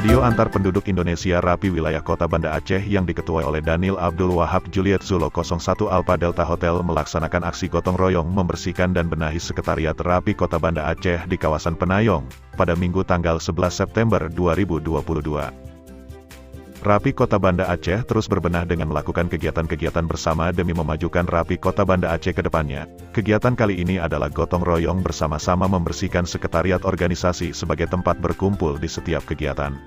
Radio Antar Penduduk Indonesia Rapi Wilayah Kota Banda Aceh yang diketuai oleh Daniel Abdul Wahab Juliet Zulu 01 Alpha Delta Hotel melaksanakan aksi gotong royong membersihkan dan benahi Sekretariat Rapi Kota Banda Aceh di kawasan Penayong, pada Minggu tanggal 11 September 2022. Rapi Kota Banda Aceh terus berbenah dengan melakukan kegiatan-kegiatan bersama demi memajukan Rapi Kota Banda Aceh ke depannya. Kegiatan kali ini adalah gotong royong bersama-sama membersihkan sekretariat organisasi sebagai tempat berkumpul di setiap kegiatan.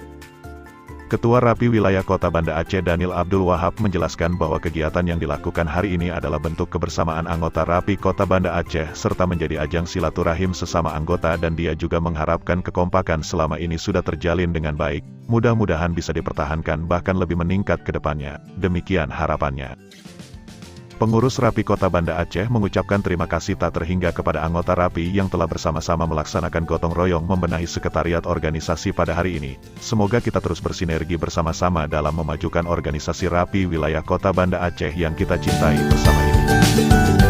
Ketua Rapi Wilayah Kota Banda Aceh Daniel Abdul Wahab menjelaskan bahwa kegiatan yang dilakukan hari ini adalah bentuk kebersamaan anggota Rapi Kota Banda Aceh serta menjadi ajang silaturahim sesama anggota, dan dia juga mengharapkan kekompakan selama ini sudah terjalin dengan baik. Mudah-mudahan bisa dipertahankan bahkan lebih meningkat ke depannya. Demikian harapannya. Pengurus Rapi Kota Banda Aceh mengucapkan terima kasih tak terhingga kepada anggota Rapi yang telah bersama-sama melaksanakan gotong royong membenahi sekretariat organisasi pada hari ini. Semoga kita terus bersinergi bersama-sama dalam memajukan organisasi Rapi Wilayah Kota Banda Aceh yang kita cintai bersama ini.